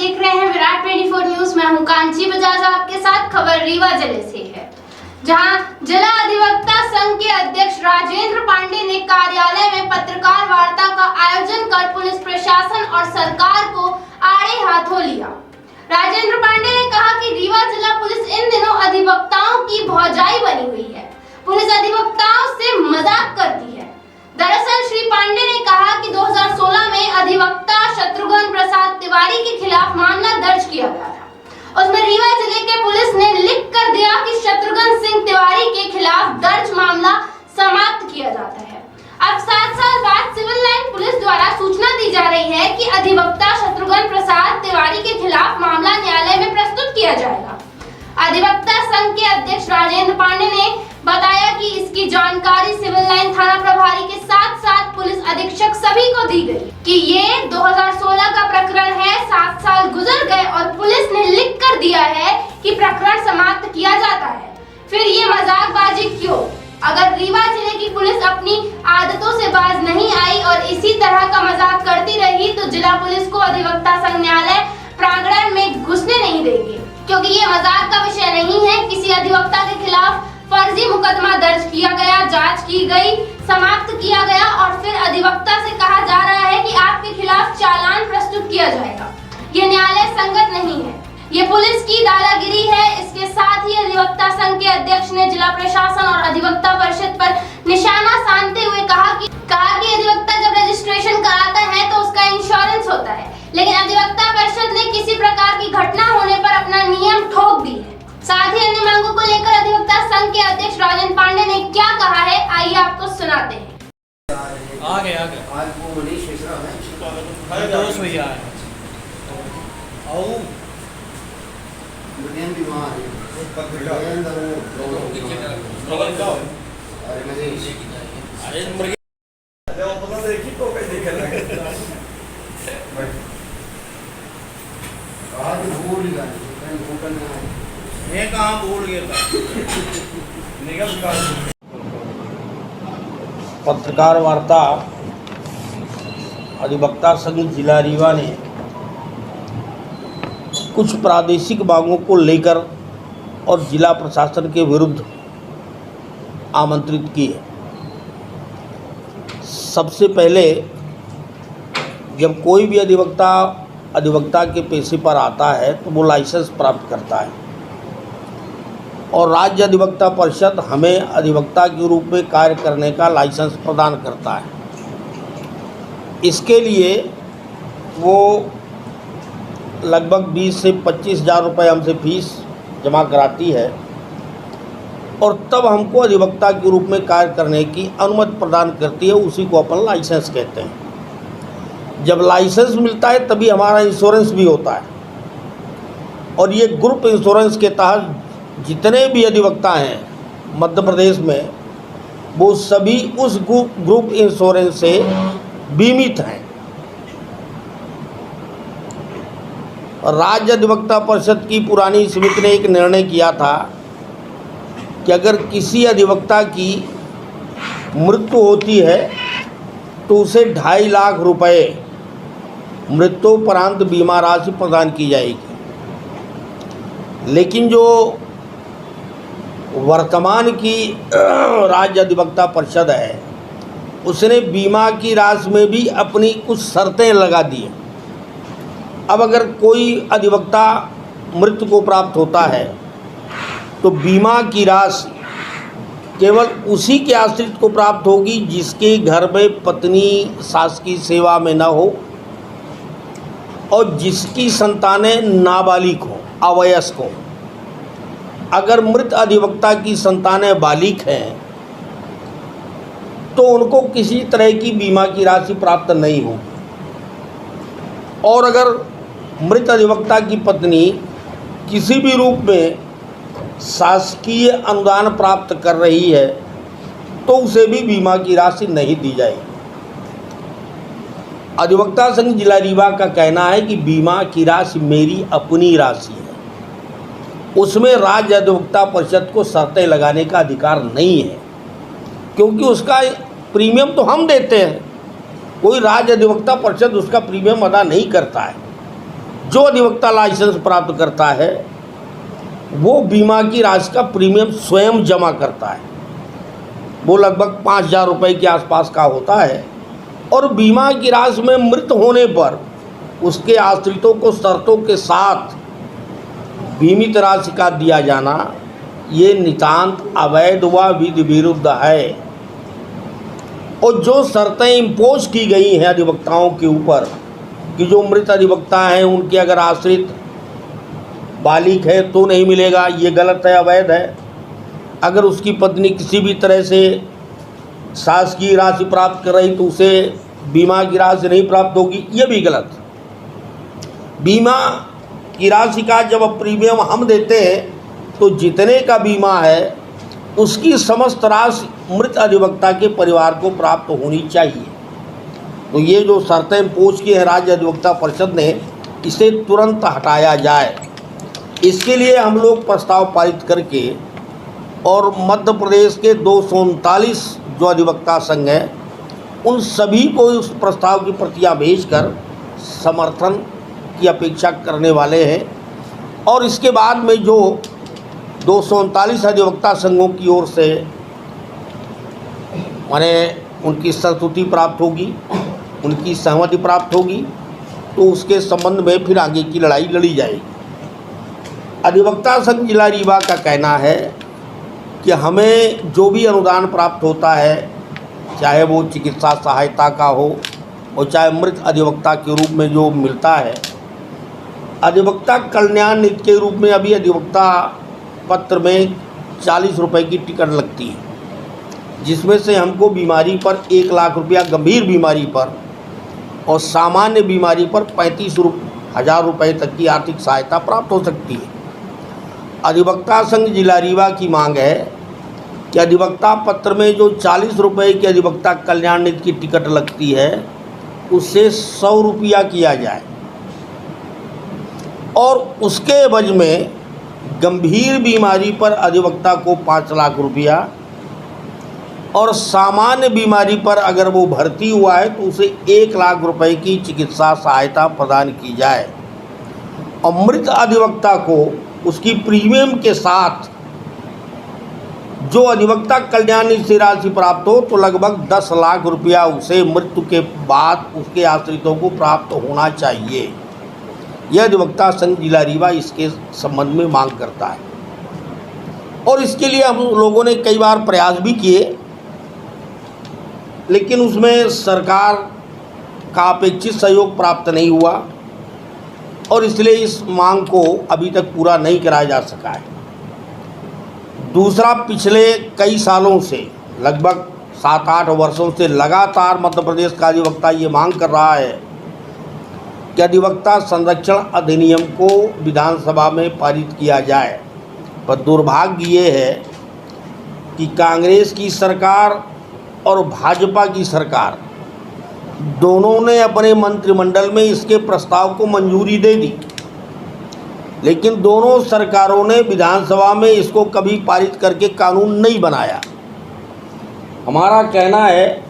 देख रहे हैं विराट 24 न्यूज। मैं हूं कांची बजाज, आपके साथ खबर रीवा जिले से है, जहां जिला अधिवक्ता संघ के अध्यक्ष राजेंद्र पांडे ने कार्यालय में पत्रकार वार्ता का आयोजन कर पुलिस प्रशासन और सरकार को आड़े हाथों लिया। राजेंद्र पांडे ने कहा कि रीवा जिला पुलिस इन दिनों अधिवक्ताओं की भौजाई बनी हुई है। पुलिस अधिवक्ताओं से मजाक करती है। दरअसल श्री पांडे ने कहा कि 2016 में अधिवक्ता शत्रुघ्न प्रसाद तिवारी के खिलाफ मामला दर्ज किया गया था। उसमें रीवा जिले के पुलिस ने लिख कर दिया कि शत्रुघ्न सिंह तिवारी के खिलाफ दर्ज मामला समाप्त किया जाता है। अब 7 साल बाद सिविल लाइन पुलिस द्वारा सूचना दी जा रही है कि अधिवक्ता शत्रुघ्न प्रसाद तिवारी के खिलाफ मामला न्यायालय में प्रस्तुत किया जाएगा। अधिवक्ता संघ के अध्यक्ष राजेंद्र पांडे ने बताया कि इसकी जानकारी सिविल लाइन थाना प्रभारी के साथ साथ पुलिस अधीक्षक सभी को दी गई कि ये 2016 का प्रकरण है। 7 साल गुजर गए और पुलिस ने लिख कर दिया है कि प्रकरण समाप्त किया जाता है। फिर ये मजाकबाजी क्यों? अगर रीवा जिले की पुलिस अपनी आदतों से बाज नहीं आई और इसी तरह का मजाक करती रही तो जिला पुलिस को अधिवक्ता संघ न्यायालय प्रांगण में घुसने नहीं देगी, क्योंकि ये मजाक का विषय नहीं है। किसी अधिवक्ता के खिलाफ फर्जी मुकदमा दर्ज किया गया, जांच की गई, समाप्त किया गया और फिर अधिवक्ता से कहा जा रहा है कि आपके खिलाफ चालान प्रस्तुत किया जाएगा। ये न्यायालय संगत नहीं है, ये पुलिस की दादागिरी है। इसके साथ ही अधिवक्ता संघ के अध्यक्ष ने जिला प्रशासन और अधिवक्ता परिषद पर निशाना साधते हुए कहा कि अधिवक्ता जब रजिस्ट्रेशन कराता है तो उसका इंश्योरेंस होता है, लेकिन अधिवक्ता परिषद ने किसी प्रकार की घटना होने पर अपना नियम ठोक दी है। साथ ही अन्य मांगों को लेकर अधिवक्ता संघ के अध्यक्ष राजेंद्र पांडे ने क्या कहा है, आइए आपको सुनाते हैं। आगे आज वो मनीष मिश्रा है, दोस्त भैया है आओ बुनियान भी वहाँ है, अरे मनीष अरे मुर्गी देखी तो कैसे देखे लगे आज भूल गया होटल में मैं कहाँ भूल गया था निगम पत्रकार वार्ता अधिवक्ता संघ जिला रीवा ने कुछ प्रादेशिक मांगों को लेकर और जिला प्रशासन के विरुद्ध आमंत्रित की है। सबसे पहले जब कोई भी अधिवक्ता के पेशे पर आता है तो वो लाइसेंस प्राप्त करता है और राज्य अधिवक्ता परिषद हमें अधिवक्ता के रूप में कार्य करने का लाइसेंस प्रदान करता है। इसके लिए वो लगभग 20 से 25,000 रुपये हमसे फीस जमा कराती है और तब हमको अधिवक्ता के रूप में कार्य करने की अनुमति प्रदान करती है। उसी को अपन लाइसेंस कहते हैं। जब लाइसेंस मिलता है तभी हमारा इंश्योरेंस भी होता है और ये ग्रुप इंश्योरेंस के तहत जितने भी अधिवक्ता हैं मध्य प्रदेश में वो सभी उस ग्रुप इंश्योरेंस से बीमित हैं। राज्य अधिवक्ता परिषद की पुरानी समिति ने एक निर्णय किया था कि अगर किसी अधिवक्ता की मृत्यु होती है तो उसे 2.5 लाख रुपए मृत्युपरांत बीमा राशि प्रदान की जाएगी। लेकिन जो वर्तमान की राज्य अधिवक्ता परिषद है उसने बीमा की राशि में भी अपनी कुछ शर्तें लगा दी हैं। अब अगर कोई अधिवक्ता मृत्यु को प्राप्त होता है तो बीमा की राशि केवल उसी के आश्रित को प्राप्त होगी जिसके घर में पत्नी शासकीय सेवा में न हो और जिसकी संतानें नाबालिग हों, अवयस्क हों। अगर मृत अधिवक्ता की संतानें बालिग हैं तो उनको किसी तरह की बीमा की राशि प्राप्त नहीं होगी और अगर मृत अधिवक्ता की पत्नी किसी भी रूप में शासकीय अनुदान प्राप्त कर रही है तो उसे भी बीमा की राशि नहीं दी जाएगी। अधिवक्ता संघ जिला रीवा का कहना है कि बीमा की राशि मेरी अपनी राशि है, उसमें राज्य अधिवक्ता परिषद को शर्तें लगाने का अधिकार नहीं है, क्योंकि उसका प्रीमियम तो हम देते हैं, कोई राज्य अधिवक्ता परिषद उसका प्रीमियम अदा नहीं करता है। जो अधिवक्ता लाइसेंस प्राप्त करता है वो बीमा की राशि का प्रीमियम स्वयं जमा करता है। वो लगभग 5,000 रुपये के आसपास का होता है और बीमा की राशि में मृत होने पर उसके आश्रितों को शर्तों के साथ बीमित राशि का दिया जाना ये नितांत अवैध व विधि विरुद्ध है। और जो शर्तें इम्पोज की गई हैं अधिवक्ताओं के ऊपर कि जो मृत अधिवक्ता हैं उनके अगर आश्रित बालिग है तो नहीं मिलेगा, ये गलत है, अवैध है। अगर उसकी पत्नी किसी भी तरह से शासकीय राशि प्राप्त कर रही तो उसे बीमा की राशि नहीं प्राप्त होगी, ये भी गलत। बीमा की राशि का जब प्रीमियम हम देते हैं तो जितने का बीमा है उसकी समस्त राशि मृत अधिवक्ता के परिवार को प्राप्त होनी चाहिए। तो ये जो शर्तें इम्पोज की है राज्य अधिवक्ता परिषद ने, इसे तुरंत हटाया जाए। इसके लिए हम लोग प्रस्ताव पारित करके और मध्य प्रदेश के 239 जो अधिवक्ता संघ हैं उन सभी को उस प्रस्ताव की प्रतियां भेजकर समर्थन की अपेक्षा करने वाले हैं। और इसके बाद में जो 239 अधिवक्ता संघों की ओर से माने उनकी संस्तुति प्राप्त होगी, उनकी सहमति प्राप्त होगी तो उसके संबंध में फिर आगे की लड़ाई लड़ी जाएगी। अधिवक्ता संघ जिला रीवा का कहना है कि हमें जो भी अनुदान प्राप्त होता है, चाहे वो चिकित्सा सहायता का हो और चाहे मृत अधिवक्ता के रूप में जो मिलता है, अधिवक्ता कल्याण निधि के रूप में अभी अधिवक्ता पत्र में 40 रुपये की टिकट लगती है, जिसमें से हमको बीमारी पर 1 लाख रुपया गंभीर बीमारी पर और सामान्य बीमारी पर 35,000 रुपये तक की आर्थिक सहायता प्राप्त हो सकती है। अधिवक्ता संघ जिला रीवा की मांग है कि अधिवक्ता पत्र में जो 40 रुपये की अधिवक्ता कल्याण निधि की टिकट लगती है उससे 100 रुपया किया जाए और उसके एवज में गंभीर बीमारी पर अधिवक्ता को 5 लाख रुपया और सामान्य बीमारी पर अगर वो भर्ती हुआ है तो उसे 1 लाख रुपए की चिकित्सा सहायता प्रदान की जाए और मृत अधिवक्ता को उसकी प्रीमियम के साथ जो अधिवक्ता कल्याण निधि से राशि प्राप्त हो तो लगभग 10 लाख रुपया उसे मृत्यु के बाद उसके आश्रितों को प्राप्त होना चाहिए। यह अधिवक्ता संघ जिला रीवा इसके संबंध में मांग करता है और इसके लिए हम लोगों ने कई बार प्रयास भी किए, लेकिन उसमें सरकार का अपेक्षित सहयोग प्राप्त नहीं हुआ और इसलिए इस मांग को अभी तक पूरा नहीं कराया जा सका है। दूसरा, पिछले कई सालों से लगभग 7-8 वर्षों से लगातार मध्य प्रदेश का अधिवक्ता ये मांग कर रहा है कि अधिवक्ता संरक्षण अधिनियम को विधानसभा में पारित किया जाए, पर दुर्भाग्य ये है कि कांग्रेस की सरकार और भाजपा की सरकार दोनों ने अपने मंत्रिमंडल में इसके प्रस्ताव को मंजूरी दे दी, लेकिन दोनों सरकारों ने विधानसभा में इसको कभी पारित करके कानून नहीं बनाया। हमारा कहना है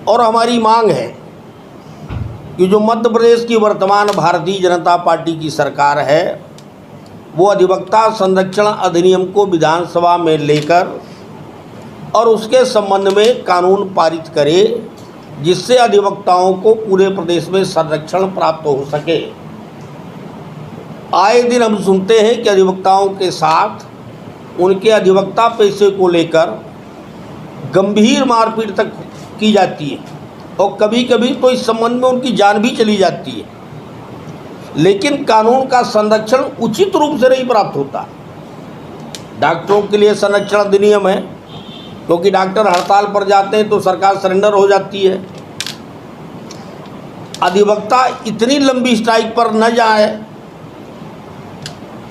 और हमारी मांग है कि जो मध्य प्रदेश की वर्तमान भारतीय जनता पार्टी की सरकार है वो अधिवक्ता संरक्षण अधिनियम को विधानसभा में लेकर और उसके संबंध में कानून पारित करे, जिससे अधिवक्ताओं को पूरे प्रदेश में संरक्षण प्राप्त हो सके। आए दिन हम सुनते हैं कि अधिवक्ताओं के साथ उनके अधिवक्ता पेशे को लेकर गंभीर मारपीट तक की जाती है और कभी कभी तो इस संबंध में उनकी जान भी चली जाती है, लेकिन कानून का संरक्षण उचित रूप से नहीं प्राप्त होता। डॉक्टरों के लिए संरक्षण अधिनियम है, क्योंकि डॉक्टर हड़ताल पर जाते हैं तो सरकार सरेंडर हो जाती है। अधिवक्ता इतनी लंबी स्ट्राइक पर न जाए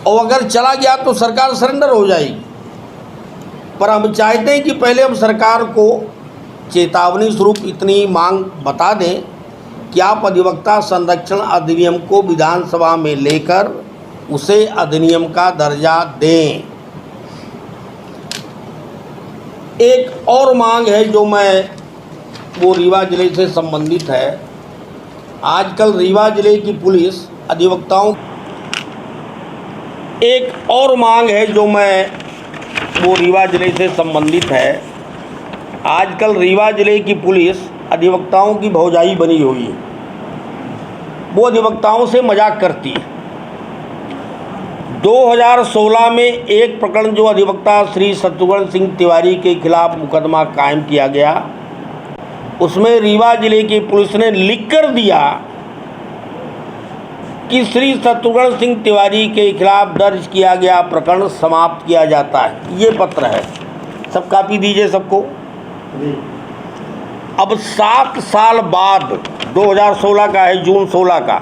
और अगर चला गया तो सरकार सरेंडर हो जाएगी, पर हम चाहते हैं कि पहले हम सरकार को चेतावनी स्वरूप इतनी मांग बता दें कि आप अधिवक्ता संरक्षण अधिनियम को विधानसभा में लेकर उसे अधिनियम का दर्जा दें। एक और मांग है जो वो रीवा जिले से संबंधित है। आजकल रीवा जिले की पुलिस अधिवक्ताओं एक और मांग है जो वो रीवा जिले से संबंधित है। आजकल रीवा जिले की पुलिस अधिवक्ताओं की भौजाई बनी हुई है। वो अधिवक्ताओं से मजाक करती है। 2016 में एक प्रकरण जो अधिवक्ता श्री शत्रुघ्न सिंह तिवारी के खिलाफ मुकदमा कायम किया गया, उसमें रीवा जिले की पुलिस ने लिख कर दिया कि श्री शत्रुघ्न सिंह तिवारी के खिलाफ दर्ज किया गया प्रकरण समाप्त किया जाता है। ये पत्र है, सब कॉपी दीजिए सबको। अब 7 साल बाद 2016 का है, जून 16 का,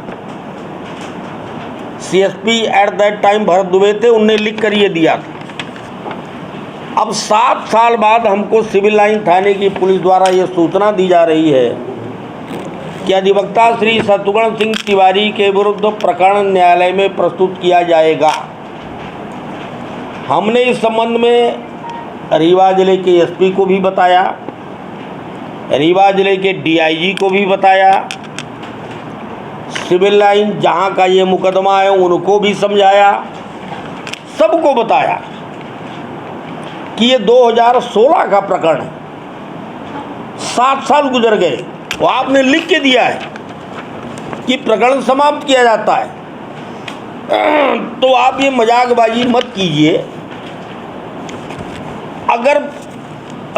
CSP at that time Bharat Dubey थे, उनने लिख कर ये दिया था। अब 7 साल बाद हमको सिविल लाइन थाने की पुलिस द्वारा ये सूचना दी जा रही है कि अधिवक्ता श्री शत्रुघ्न सिंह तिवारी के विरुद्ध प्रकरण न्यायालय में प्रस्तुत किया जाएगा। हमने इस संबंध में रीवा जिले के SP को भी बताया, रीवा जिले के DIG को भी बताया, सिविल लाइन जहां का ये मुकदमा है उनको भी समझाया, सबको बताया कि ये 2016 का प्रकरण है। 7 साल गुजर गए, वो आपने लिख के दिया है कि प्रकरण समाप्त किया जाता है। तो आप ये मजाकबाजी मत कीजिए। अगर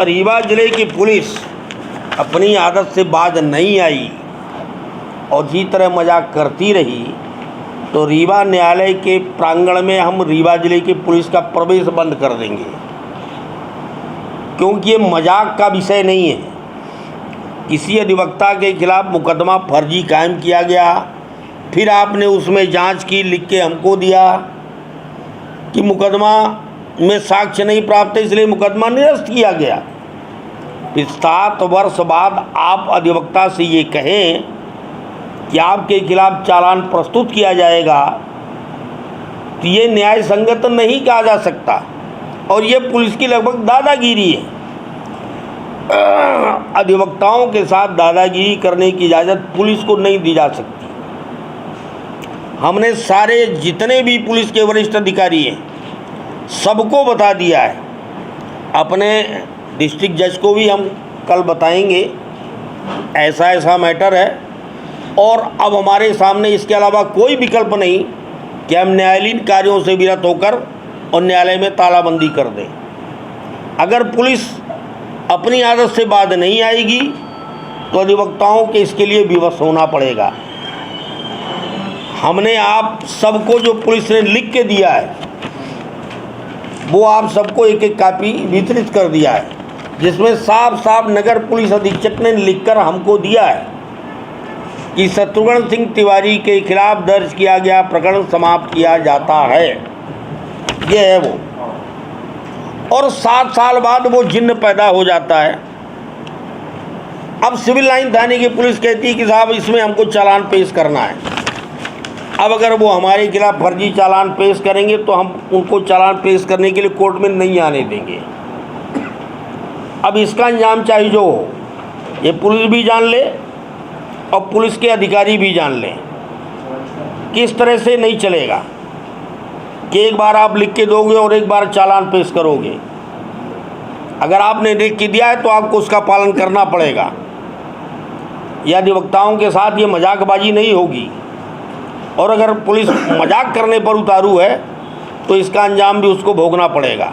रीवा जिले की पुलिस अपनी आदत से बाज नहीं आई और इसी तरह मजाक करती रही तो रीवा न्यायालय के प्रांगण में हम रीवा जिले की पुलिस का प्रवेश बंद कर देंगे, क्योंकि ये मजाक का विषय नहीं है। किसी अधिवक्ता के खिलाफ मुकदमा फर्जी कायम किया गया, फिर आपने उसमें जांच की, लिख के हमको दिया कि मुकदमा में साक्ष्य नहीं प्राप्त है इसलिए मुकदमा निरस्त किया गया। फिर 7 वर्ष बाद आप अधिवक्ता से ये कहें कि आपके खिलाफ चालान प्रस्तुत किया जाएगा, तो ये न्याय संगत नहीं कहा जा सकता और ये पुलिस की लगभग दादागिरी है। अधिवक्ताओं के साथ दादागिरी करने की इजाज़त पुलिस को नहीं दी जा सकती। हमने सारे जितने भी पुलिस के वरिष्ठ अधिकारी हैं सबको बता दिया है। अपने डिस्ट्रिक्ट जज को भी हम कल बताएंगे ऐसा ऐसा मैटर है, और अब हमारे सामने इसके अलावा कोई विकल्प नहीं कि हम न्यायालयीन कार्यों से विरत होकर और न्यायालय में तालाबंदी कर दें। अगर पुलिस अपनी आदत से बाज नहीं आएगी तो अधिवक्ताओं के इसके लिए विवश होना पड़ेगा। हमने आप सबको जो पुलिस ने लिख के दिया है वो आप सबको एक एक कॉपी वितरित कर दिया है, जिसमें साफ साफ नगर पुलिस अधीक्षक ने लिखकर हमको दिया है कि शत्रुघ्न सिंह तिवारी के खिलाफ दर्ज किया गया प्रकरण समाप्त किया जाता है। ये है वो। और 7 साल बाद वो जिन्न पैदा हो जाता है। अब सिविल लाइन थाने की पुलिस कहती है कि साहब इसमें हमको चालान पेश करना है। अब अगर वो हमारे खिलाफ फर्जी चालान पेश करेंगे तो हम उनको चालान पेश करने के लिए कोर्ट में नहीं आने देंगे। अब इसका अंजाम चाहे जो हो, ये पुलिस भी जान ले और पुलिस के अधिकारी भी जान लें। किस तरह से नहीं चलेगा कि एक बार आप लिख के दोगे और एक बार चालान पेश करोगे। अगर आपने लिख के दिया है तो आपको उसका पालन करना पड़ेगा। यह अधिवक्ताओं के साथ ये मजाकबाजी नहीं होगी, और अगर पुलिस मजाक करने पर उतारू है तो इसका अंजाम भी उसको भोगना पड़ेगा।